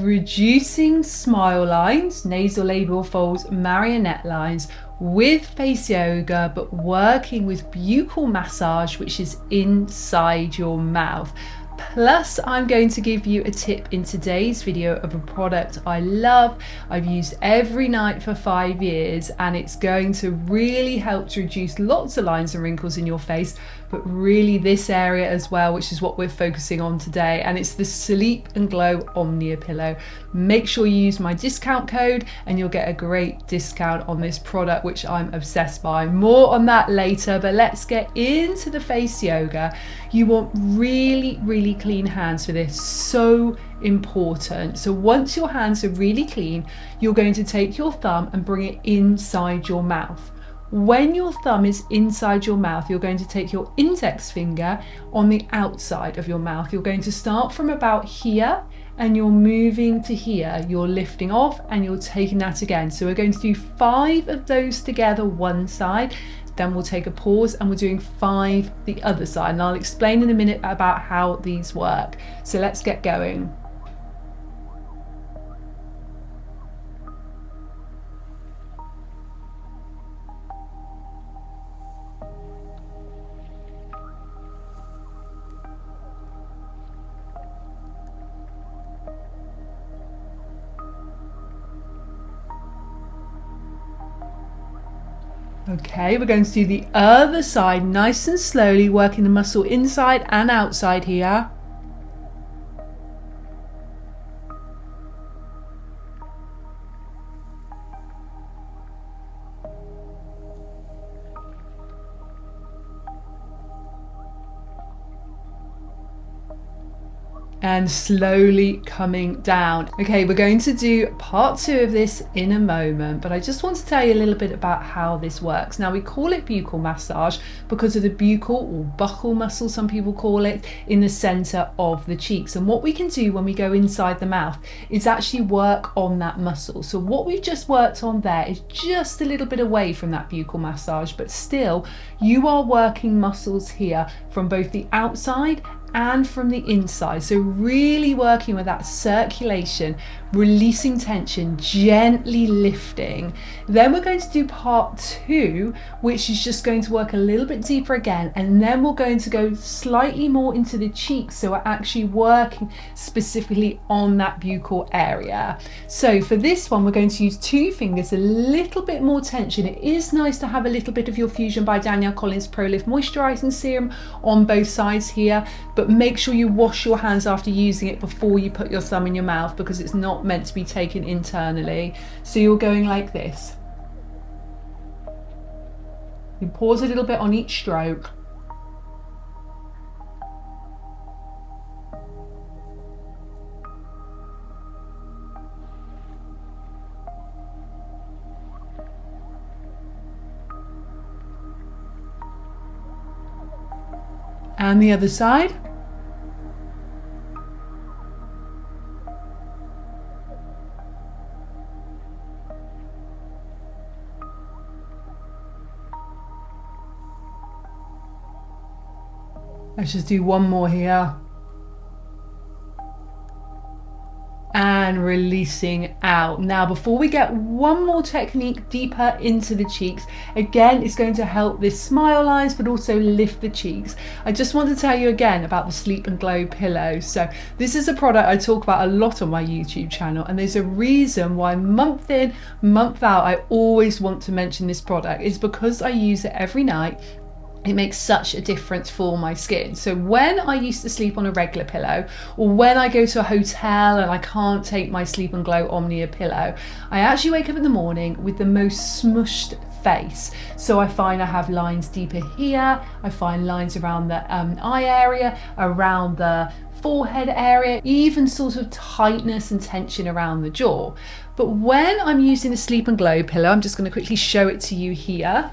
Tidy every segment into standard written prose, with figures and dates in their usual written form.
reducing smile lines, nasolabial folds, marionette lines with face yoga, but working with buccal massage, which is inside your mouth. Plus, I'm going to give you a tip in today's video of a product I love, I've used every night for 5 years, and it's going to really help to reduce lots of lines and wrinkles in your face, but really this area as well, which is what we're focusing on today, and it's the Sleep and Glow Omnia pillow. Make sure you use my discount code and you'll get a great discount on this product, which I'm obsessed by. More on that later, but let's get into the face yoga. You want really clean hands for this, so important. So once your hands are really clean, you're going to take your thumb and bring it inside your mouth. When your thumb is inside your mouth, you're going to take your index finger on the outside of your mouth. You're going to start from about here and you're moving to here. You're lifting off and you're taking that again. So we're going to do 5 of those together one side, then we'll take a pause and we're doing 5 the other side. And I'll explain in a minute about how these work. So let's get going. Okay, we're going to do the other side nice and slowly, working the muscle inside and outside here. And slowly coming down. Okay, we're going to do part 2 of this in a moment, but I just want to tell you a little bit about how this works. Now, we call it buccal massage because of the buccal or buccal muscle, some people call it, in the center of the cheeks. And what we can do when we go inside the mouth is actually work on that muscle. So what we've just worked on there is just a little bit away from that buccal massage, but still you are working muscles here from both the outside and from the inside. So really working with that circulation, releasing tension, gently lifting. Then we're going to do part 2, which is just going to work a little bit deeper again, and then we're going to go slightly more into the cheeks, so we're actually working specifically on that buccal area. So for this one, we're going to use 2 fingers, a little bit more tension. It is nice to have a little bit of your Fusion by Danielle Collins Pro Lift Moisturizing Serum on both sides here, but make sure you wash your hands after using it before you put your thumb in your mouth, because it's not meant to be taken internally. So you're going like this. You pause a little bit on each stroke. And the other side. Let's just do one more here. And releasing out. Now, before we get one more technique deeper into the cheeks, again, it's going to help this smile lines, but also lift the cheeks. I just want to tell you again about the Sleep and Glow pillow. So this is a product I talk about a lot on my YouTube channel, and there's a reason why month in, month out, I always want to mention this product. It's because I use it every night. It makes such a difference for my skin. So when I used to sleep on a regular pillow, or when I go to a hotel and I can't take my Sleep and Glow Omnia pillow, I actually wake up in the morning with the most smushed face. So I find I have lines deeper here, I find lines around the eye area, around the forehead area, even sort of tightness and tension around the jaw. But when I'm using the Sleep and Glow pillow, I'm just going to quickly show it to you here.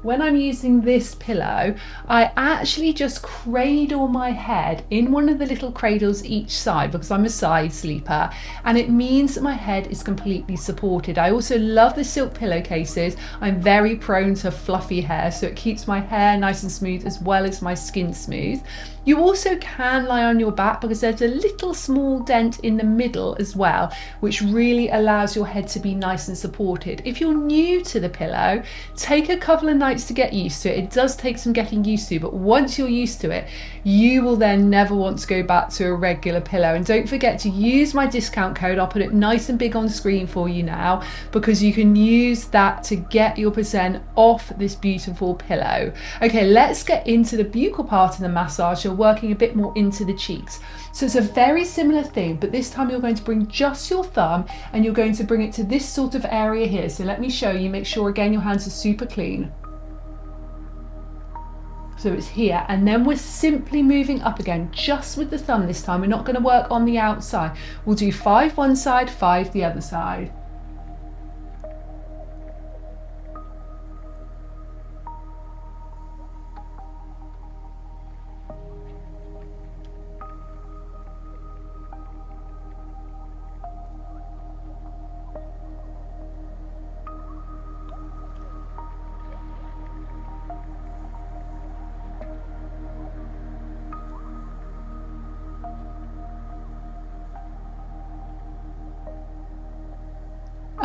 when I'm using this pillow, I actually just cradle my head in one of the little cradles each side because I'm a side sleeper, and it means that my head is completely supported. I also love the silk pillowcases. I'm very prone to fluffy hair, so it keeps my hair nice and smooth as well as my skin smooth. You also can lie on your back because there's a little small dent in the middle as well, which really allows your head to be nice and supported. If you're new to the pillow, take a couple of nights to get used to it. It does take some getting used to, but once you're used to it, you will then never want to go back to a regular pillow. And don't forget to use my discount code. I'll put it nice and big on screen for you now, because you can use that to get your % off this beautiful pillow. Okay, let's get into the buccal part of the massage. You're working a bit more into the cheeks. So it's a very similar thing, but this time you're going to bring just your thumb and you're going to bring it to this sort of area here. So let me show you, make sure again your hands are super clean. So it's here, and then we're simply moving up again, just with the thumb this time. We're not going to work on the outside. We'll do 5 one side, 5 the other side.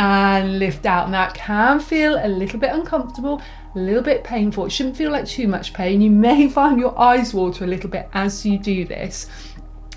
And lift out. Now it can feel a little bit uncomfortable, a little bit painful. It shouldn't feel like too much pain. You may find your eyes water a little bit as you do this.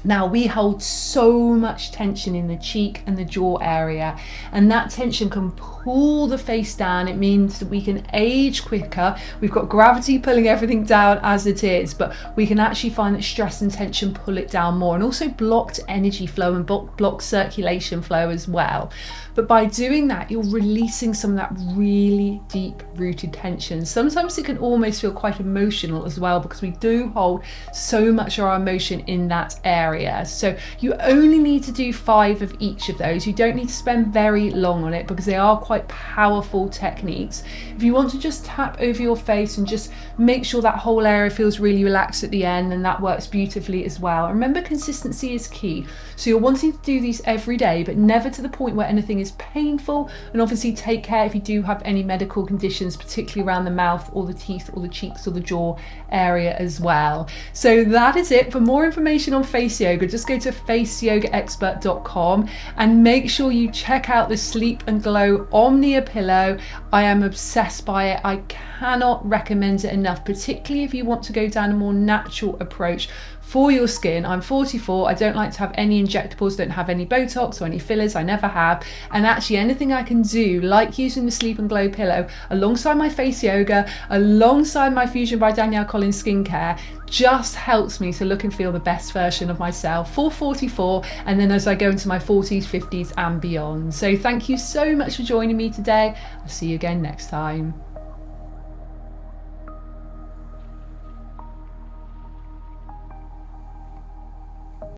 Now we hold so much tension in the cheek and the jaw area, and that tension can pull the face down. It means that we can age quicker. We've got gravity pulling everything down as it is, but we can actually find that stress and tension pull it down more, and also blocked energy flow and blocked circulation flow as well. But by doing that, you're releasing some of that really deep rooted tension. Sometimes it can almost feel quite emotional as well, because we do hold so much of our emotion in that area. So you only need to do 5 of each of those. You don't need to spend very long on it because they are quite powerful techniques. If you want to just tap over your face and just make sure that whole area feels really relaxed at the end, then that works beautifully as well. Remember, consistency is key. So you're wanting to do these every day, but never to the point where anything is painful. And obviously take care if you do have any medical conditions, particularly around the mouth or the teeth or the cheeks or the jaw area as well. So that is it. For more information on face yoga, just go to faceyogaexpert.com and make sure you check out the Sleep and Glow Omnia pillow. I am obsessed by it. I cannot recommend it enough, particularly if you want to go down a more natural approach for your skin. I'm 44, I don't like to have any injectables, don't have any Botox or any fillers, I never have. And actually anything I can do, like using the Sleep and Glow pillow alongside my face yoga, alongside my Fusion by Danielle Collins skincare, just helps me to look and feel the best version of myself for 44, and then as I go into my 40s, 50s and beyond. So thank you so much for joining me today. I'll see you again next time.